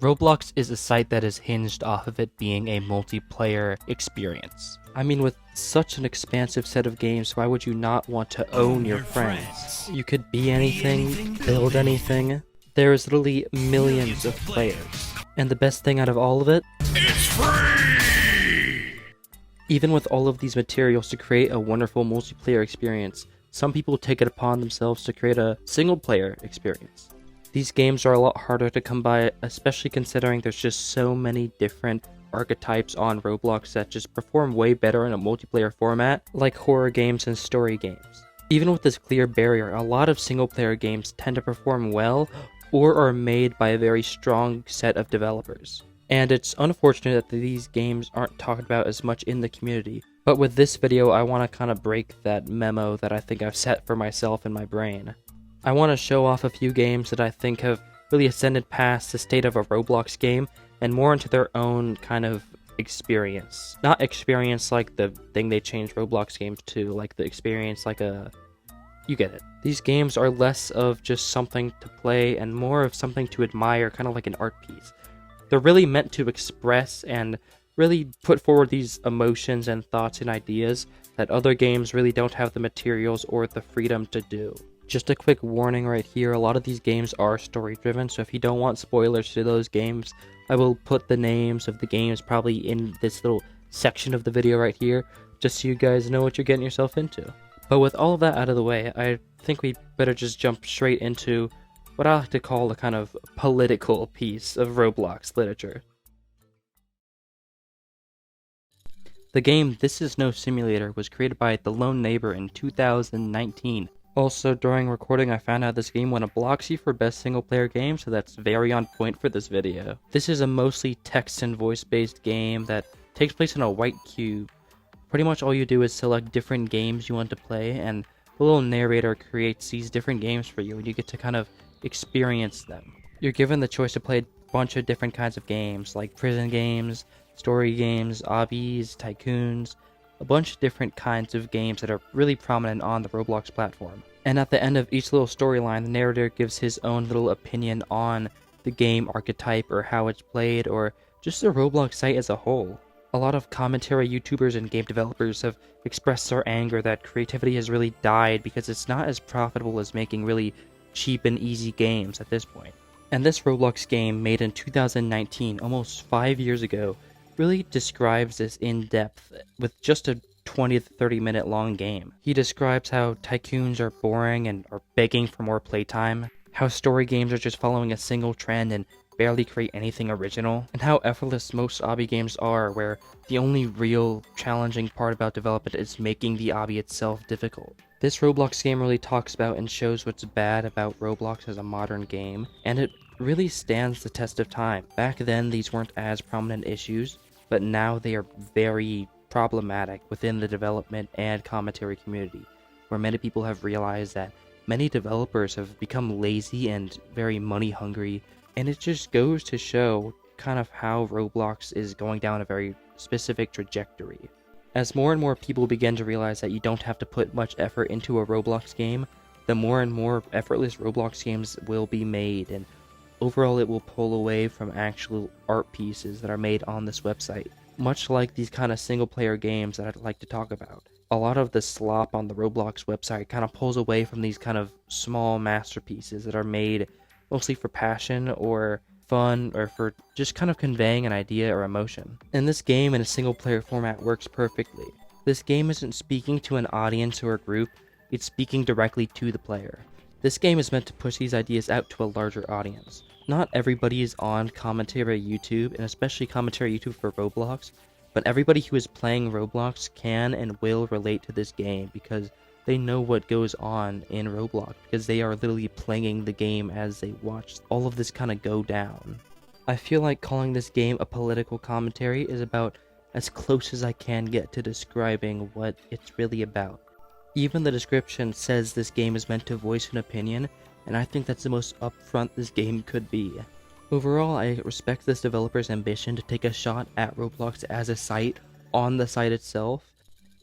Roblox is a site that is hinged off of it being a multiplayer experience. I mean, with such an expansive set of games, why would you not want to own your friends? You could be anything, build anything. There is literally millions of players. And the best thing out of all of it? It's free! Even with all of these materials to create a wonderful multiplayer experience, some people take it upon themselves to create a single-player experience. These games are a lot harder to come by, especially considering there's just so many different archetypes on Roblox that just perform way better in a multiplayer format, like horror games and story games. Even with this clear barrier, a lot of single-player games tend to perform well or are made by a very strong set of developers. And it's unfortunate that these games aren't talked about as much in the community, but with this video I want to kind of break that memo that I think I've set for myself in my brain. I want to show off a few games that I think have really ascended past the state of a Roblox game and more into their own kind of experience. Not experience like the thing they changed Roblox games to, like the experience like a... you get it. These games are less of just something to play and more of something to admire, kind of like an art piece. They're really meant to express and really put forward these emotions and thoughts and ideas that other games really don't have the materials or the freedom to do. Just a quick warning right here, a lot of these games are story driven, so if you don't want spoilers to those games, I will put the names of the games probably in this little section of the video right here, just so you guys know what you're getting yourself into. But with all of that out of the way, I think we better just jump straight into what I like to call a kind of political piece of Roblox literature. The game This Is No Simulator was created by The Lone Neighbor in 2019. Also, during recording I found out this game won a Bloxy for best single player game, so that's very on point for this video. This is a mostly text and voice based game that takes place in a white cube. Pretty much all you do is select different games you want to play, and the little narrator creates these different games for you, and you get to kind of experience them. You're given the choice to play a bunch of different kinds of games, like prison games, story games, obbies, tycoons, a bunch of different kinds of games that are really prominent on the Roblox platform. And at the end of each little storyline, the narrator gives his own little opinion on the game archetype or how it's played, or just the Roblox site as a whole. A lot of commentary YouTubers and game developers have expressed their anger that creativity has really died because it's not as profitable as making really cheap and easy games at this point. And this Roblox game, made in 2019, almost 5 years ago, really describes this in depth with just a 20 to 30 minute long game. He describes how tycoons are boring and are begging for more playtime, how story games are just following a single trend and barely create anything original, and how effortless most obby games are, where the only real challenging part about development is making the obby itself difficult. This Roblox game really talks about and shows what's bad about Roblox as a modern game, and it really stands the test of time. Back then these weren't as prominent issues, but now they are very problematic within the development and commentary community, where many people have realized that many developers have become lazy and very money hungry, and it just goes to show kind of how Roblox is going down a very specific trajectory. As more and more people begin to realize that you don't have to put much effort into a Roblox game, the more and more effortless Roblox games will be made, and overall it will pull away from actual art pieces that are made on this website. Much like these kind of single player games that I'd like to talk about. A lot of the slop on the Roblox website kind of pulls away from these kind of small masterpieces that are made mostly for passion or fun or for just kind of conveying an idea or emotion. And this game in a single player format works perfectly. This game isn't speaking to an audience or a group, it's speaking directly to the player. This game is meant to push these ideas out to a larger audience. Not everybody is on commentary YouTube, and especially commentary YouTube for Roblox, but everybody who is playing Roblox can and will relate to this game because they know what goes on in Roblox, because they are literally playing the game as they watch all of this kind of go down. I feel like calling this game a political commentary is about as close as I can get to describing what it's really about. Even the description says this game is meant to voice an opinion, and I think that's the most upfront this game could be. Overall, I respect this developer's ambition to take a shot at Roblox as a site on the site itself,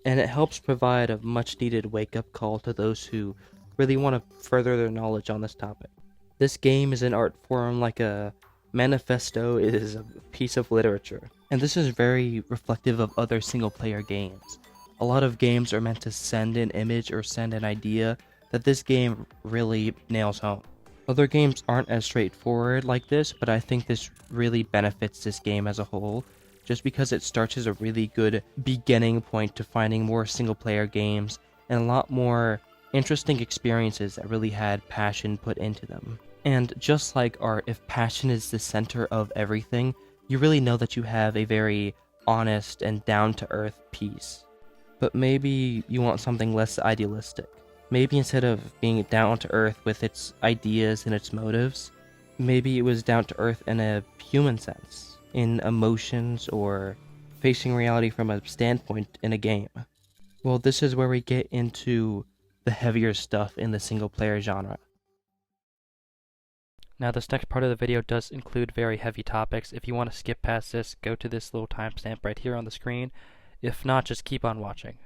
and it helps provide a much needed wake-up call to those who really want to further their knowledge on this topic. This game is an art form like a manifesto is a piece of literature. And this is very reflective of other single-player games. A lot of games are meant to send an image or send an idea that this game really nails home. Other games aren't as straightforward like this, but I think this really benefits this game as a whole, just because it starts as a really good beginning point to finding more single-player games and a lot more interesting experiences that really had passion put into them. And just like art, if passion is the center of everything, you really know that you have a very honest and down-to-earth piece. But maybe you want something less idealistic. Maybe instead of being down to earth with its ideas and its motives, maybe it was down to earth in a human sense, in emotions or facing reality from a standpoint in a game. Well, this is where we get into the heavier stuff in the single player genre. Now, this next part of the video does include very heavy topics. If you want to skip past this, go to this little timestamp right here on the screen. If not, just keep on watching.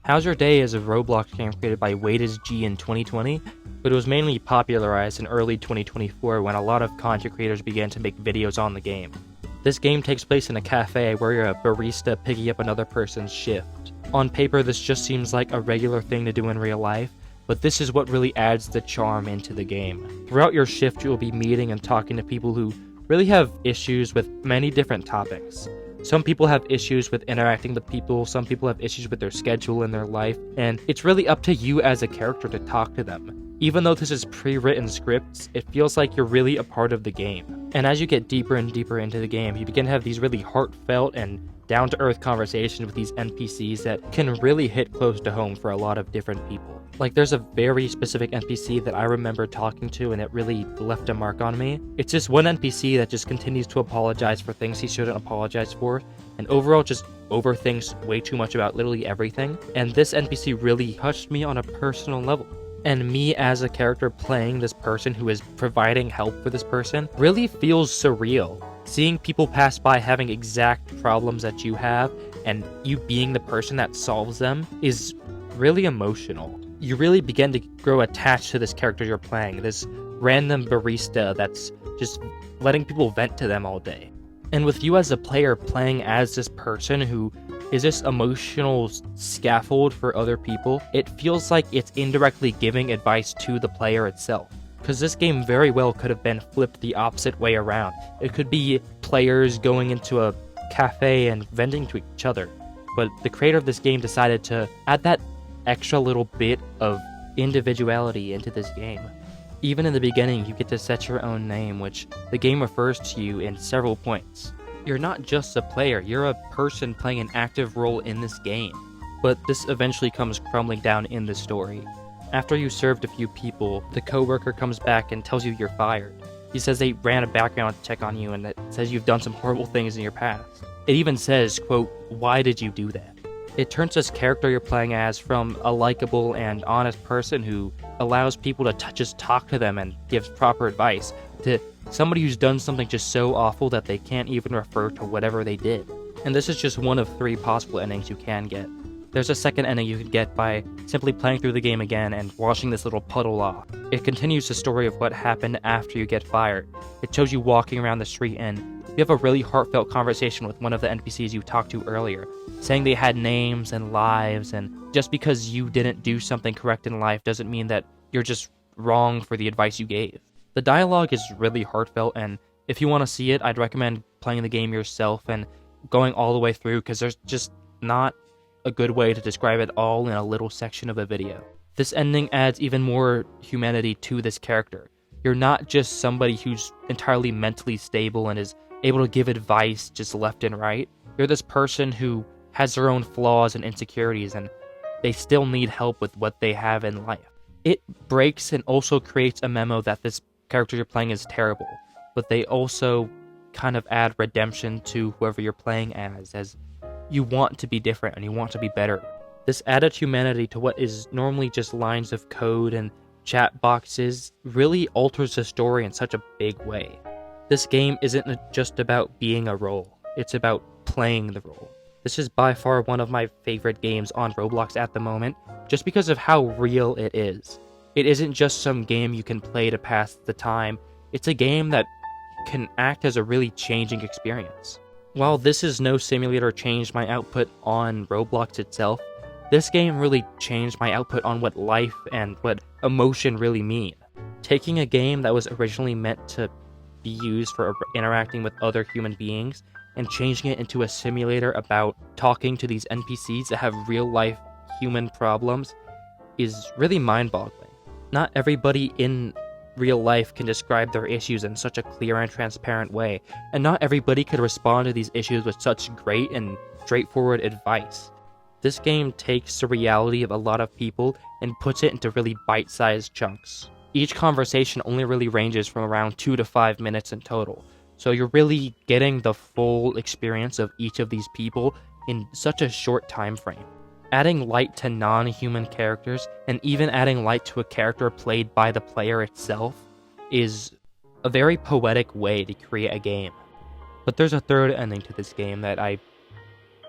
How's Your Day is a Roblox game created by Wade's G in 2020, but it was mainly popularized in early 2024 when a lot of content creators began to make videos on the game. This game takes place in a cafe where you're a barista picking up another person's shift. On paper, this just seems like a regular thing to do in real life, but this is what really adds the charm into the game. Throughout your shift, you will be meeting and talking to people who really have issues with many different topics. Some people have issues with interacting with people, some people have issues with their schedule in their life, and it's really up to you as a character to talk to them. Even though this is pre-written scripts, it feels like you're really a part of the game. And as you get deeper and deeper into the game, you begin to have these really heartfelt and down-to-earth conversations with these NPCs that can really hit close to home for a lot of different people. Like, there's a very specific NPC that I remember talking to and it really left a mark on me. It's just one NPC that just continues to apologize for things he shouldn't apologize for, and overall just overthinks way too much about literally everything. And this NPC really touched me on a personal level. And me as a character playing this person who is providing help for this person really feels surreal. Seeing people pass by having exact problems that you have, and you being the person that solves them, is really emotional. You really begin to grow attached to this character you're playing, this random barista that's just letting people vent to them all day. And with you as a player playing as this person who is this emotional scaffold for other people, it feels like it's indirectly giving advice to the player itself. Because this game very well could have been flipped the opposite way around. It could be players going into a cafe and venting to each other. But the creator of this game decided to add that extra little bit of individuality into this game. Even in the beginning, you get to set your own name, which the game refers to you in several points. You're not just a player, you're a person playing an active role in this game. But this eventually comes crumbling down in the story. After you served a few people, the coworker comes back and tells you you're fired. He says they ran a background check on you and it says you've done some horrible things in your past. It even says, quote, "Why did you do that?" It turns this character you're playing as from a likable and honest person who allows people to just talk to them and gives proper advice, to somebody who's done something just so awful that they can't even refer to whatever they did. And this is just one of 3 possible endings you can get. There's a second ending you could get by simply playing through the game again and washing this little puddle off. It continues the story of what happened after you get fired. It shows you walking around the street and you have a really heartfelt conversation with one of the NPCs you talked to earlier, saying they had names and lives, and just because you didn't do something correct in life doesn't mean that you're just wrong for the advice you gave. The dialogue is really heartfelt, and if you want to see it, I'd recommend playing the game yourself and going all the way through, because there's just not a good way to describe it all in a little section of a video. This ending adds even more humanity to this character. You're not just somebody who's entirely mentally stable and is able to give advice just left and right. You're this person who has their own flaws and insecurities, and they still need help with what they have in life. It breaks and also creates a memo that this character you're playing is terrible, but they also kind of add redemption to whoever you're playing as you want to be different and you want to be better. This added humanity to what is normally just lines of code and chat boxes really alters the story in such a big way. This game isn't just about being a role, it's about playing the role. This is by far one of my favorite games on Roblox at the moment, just because of how real it is. It isn't just some game you can play to pass the time, it's a game that can act as a really changing experience. While This Is No Simulator changed my output on Roblox itself, this game really changed my output on what life and what emotion really mean. Taking a game that was originally meant to be used for interacting with other human beings and changing it into a simulator about talking to these NPCs that have real life human problems is really mind-boggling. Not everybody in real life can describe their issues in such a clear and transparent way, and not everybody could respond to these issues with such great and straightforward advice. This game takes the reality of a lot of people and puts it into really bite-sized chunks. Each conversation only really ranges from around 2 to 5 minutes in total, so you're really getting the full experience of each of these people in such a short time frame. Adding light to non-human characters, and even adding light to a character played by the player itself, is a very poetic way to create a game. But there's a third ending to this game that I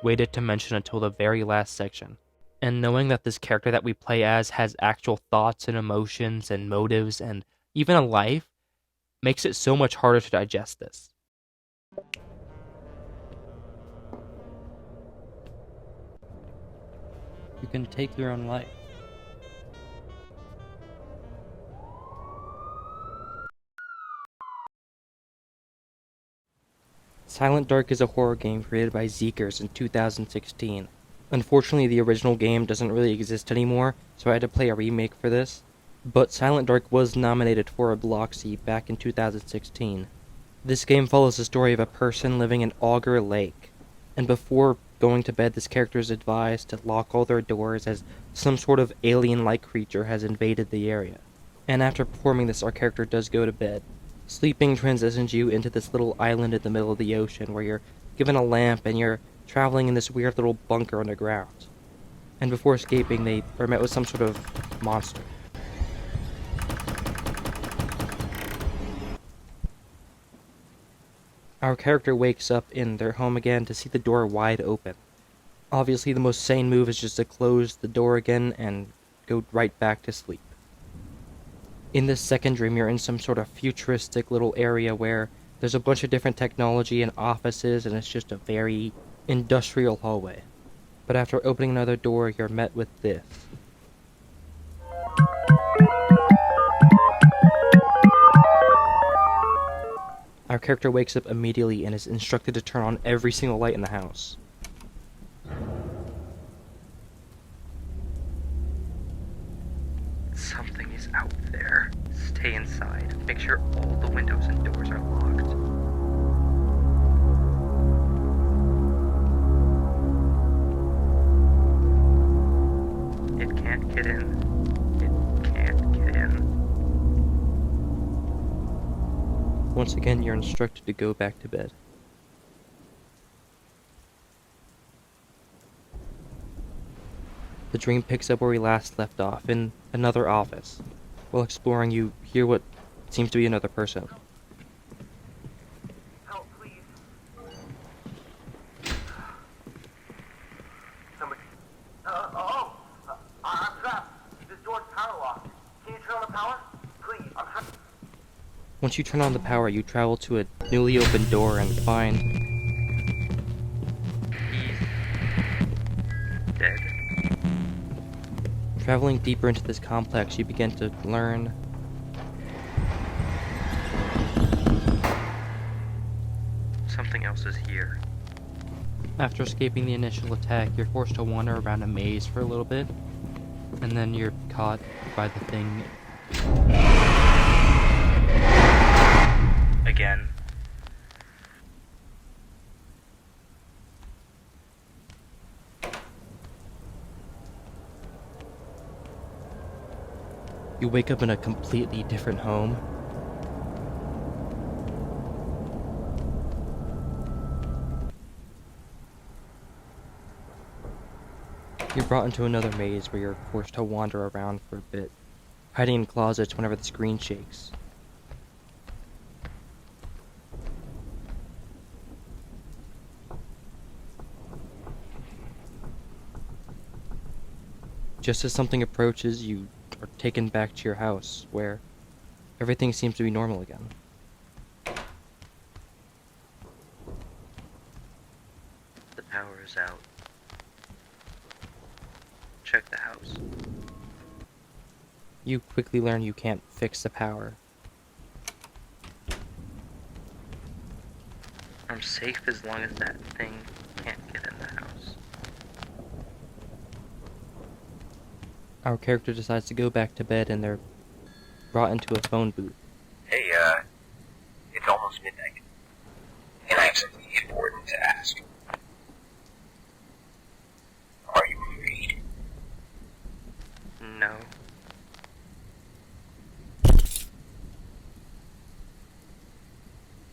waited to mention until the very last section. And knowing that this character that we play as has actual thoughts and emotions and motives and even a life makes it so much harder to digest this. You can take your own life. Silent Dark is a horror game created by Zeekers in 2016. Unfortunately, the original game doesn't really exist anymore, so I had to play a remake for this. But Silent Dark was nominated for a Bloxy back in 2016. This game follows the story of a person living in Auger Lake, and before going to bed, this character is advised to lock all their doors as some sort of alien-like creature has invaded the area. And after performing this, our character does go to bed. Sleeping transitions you into this little island in the middle of the ocean where you're given a lamp and you're traveling in this weird little bunker underground. And before escaping, they are met with some sort of monster. Our character wakes up in their home again to see the door wide open. Obviously, the most sane move is just to close the door again and go right back to sleep. In this second dream, you're in some sort of futuristic little area where there's a bunch of different technology and offices, and it's just a very industrial hallway. But after opening another door, you're met with this. Our character wakes up immediately and is instructed to turn on every single light in the house. Something is out there. Stay inside. Make sure all the windows and doors are locked. It can't get in. It can't get in. Once again, you're instructed to go back to bed. The dream picks up where we last left off, in another office. While exploring, you hear what seems to be another person. Help, please. Somebody. I'm trapped. This door's power locked. Can you turn on the power? Please, I'm trapped. Once you turn on the power, you travel to a newly opened door and find he's dead. Traveling deeper into this complex, you begin to learn something else is here. After escaping the initial attack, you're forced to wander around a maze for a little bit, and then you're caught by the thing again. You wake up in a completely different home. You're brought into another maze where you're forced to wander around for a bit, hiding in closets whenever the screen shakes. Just as something approaches, you are taken back to your house, where everything seems to be normal again. is out. Check the house. You quickly learn you can't fix the power. I'm safe as long as that thing can't get in the house. Our character decides to go back to bed and they're brought into a phone booth. Hey, it's almost midnight, and I have something important to ask. Are you afraid? No.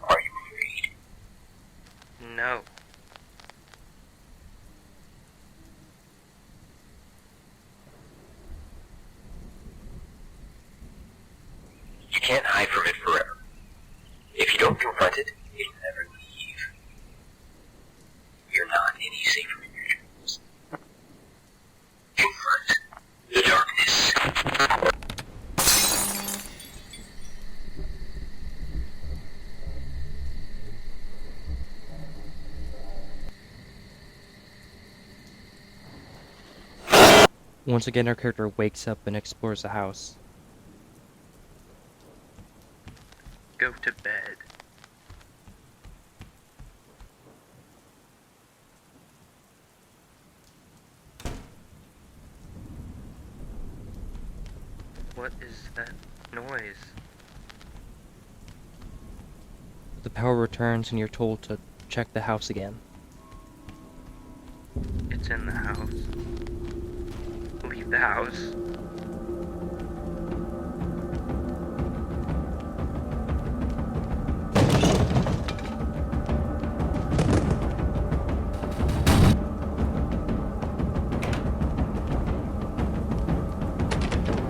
Are you afraid? No. You can't hide from it forever. If you don't confront it, it'll never leave. You're not any safer in your dreams. Confront the darkness. Once again, our character wakes up and explores the house. Go to bed. What is that noise? The power returns and you're told to check the house again. It's in the house. Leave the house.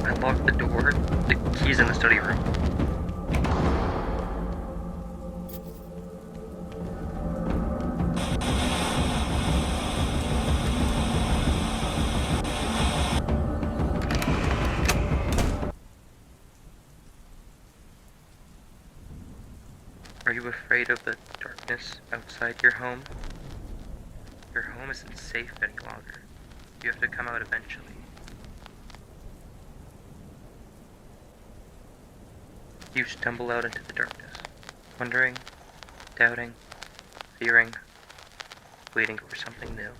I locked the door. The key's in the study room. Are you afraid of the darkness outside your home? Your home isn't safe any longer. You have to come out eventually. You stumble out into the darkness, wondering, doubting, fearing, waiting for something new.